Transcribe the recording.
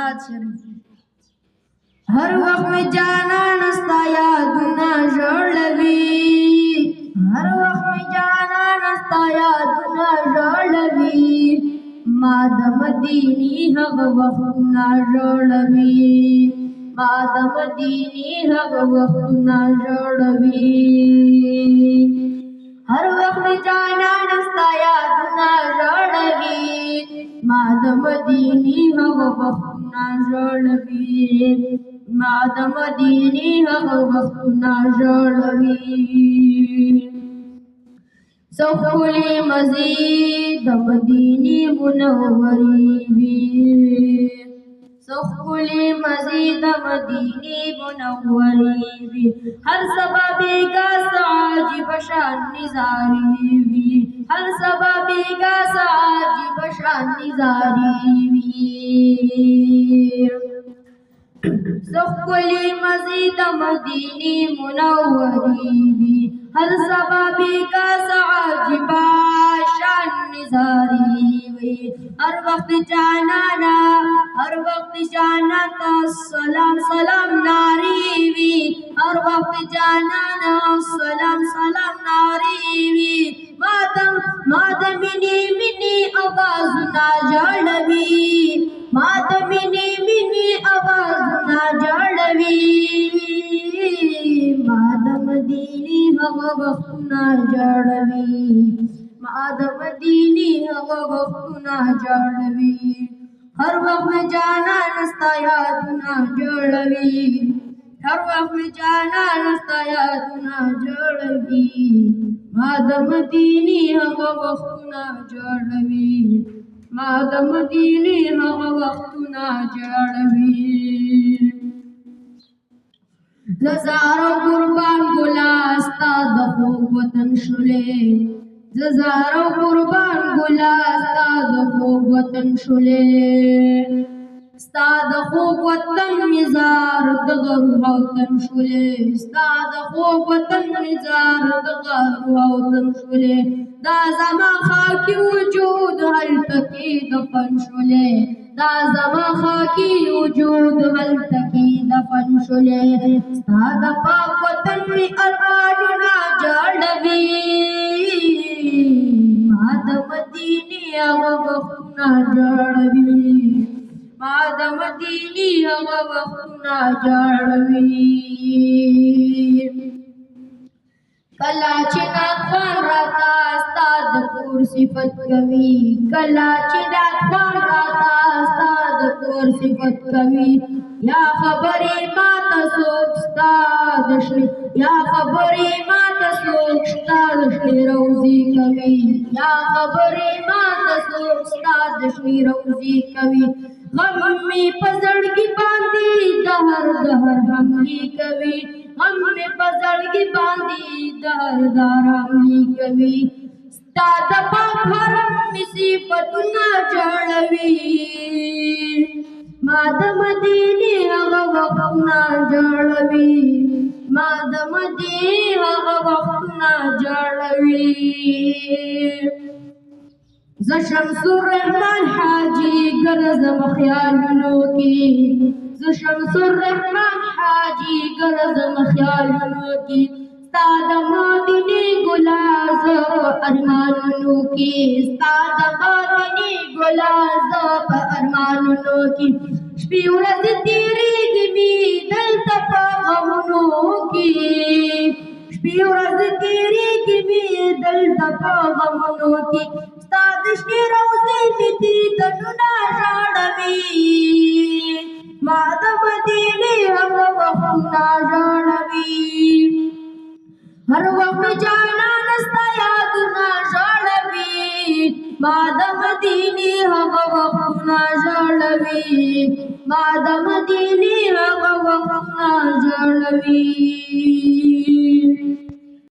نعت شریف هر وخت می جانان استا یادونه ژړوي هر وخت می جانان استا یادونه ژړوي ما د مدینې هغه وختونه ژړوي ما د مدینې هغه وختونه ژړوي هر وخت می جانان استا یادونه ژړوي ما د مدینې هغه وختونه ژړوي ما د مدینې هغه وختونه ژړوي څو ښکلې مزې د مدینې منورې وي څو ښکلې مزې د مدینې منورې وي هر سبا بیګا څه عجیبه شان نظارې وي هر سبا بیګا څه عجیبه شان نظارې وي څو ښکلې مزې د مدینې منورې وي هر سبا بیګا څه عجیبه شان نظارې وي هر وخت جانانا هر وخت جانانا سلام سلام نارې وي هر وخت جانانا سلام سلام نارې وي ما د مینې مینې آوازونه ژړوي ما د مینې مینې آوازونه ژړوي ما د مدینې هغه وختونه ژړوي ما د مدینې هغه وختونه ژړوي هر وخت مې جانان ستا یادونه ژړوي هر وخت مې جانان ستا یادونه ژړوي ما د مدینې هغه وختونه ژړوي ما د مدینې هغه وختونه ژړوي ززارو قربان ګلا ستا د خوږ وطن شولې ززارو قربان ګلا ستا د خوږ وطن شولې ستا د خوږ وطن مزار د غرو او تن شولې ستا د خوږ وطن مزار د غرو او تن شولې دا زما خاکی وجود هلته کې دفن شولې دا زما خاکی وجود هلته کې دفن شولې ستا د پاک وطن مې ارمانونه ژړوي ما د مدینې هغه وختونه ژړوي ما د مدینې هغه وختونه ژړوي کله چې ناخوان راته ستا د کور صفت کوي کله چې ناخوان راته ستا د کور صفت کوي یا خبرې ماته څوک ستا د شنې یا خبرې ماته څوک ستا د شنې روضې کوي یا خبرې ماته څوک ستا د شنې روضې کوي غم مې په زړګي باندې دهر دهر حملې کوي غم مې په زړګي باندې دهر دهر حملې کوي ستا د پاک حرم مې صفتونه ژړوي ما د مدینې هغه وختونه ژړوي ما د مدینې هغه وختونه ژړوي زه شمس الرحمن حاجي ګرځم خیالونو کې زه شمس الرحمن حاجي ګرځم خیالونو کې ستا د مدینې ګلا زه په ارمانونو کې ستا د مدینې ګلا زه په ارمانونو کې شپې ورځې تېرېږي مې دلته په غمونو کې شپې ورځې تېرېږي مې دلته په غمونو کې ستا د شنې روضې مې دیدنونه ژړوي ما د مدینې هغه وختونه ژړوي هر وخت جانان ستا یادونه ژړوي ما د مدینې هغه وختونه ژړوي ما د مدینې هغه وختونه ژړوي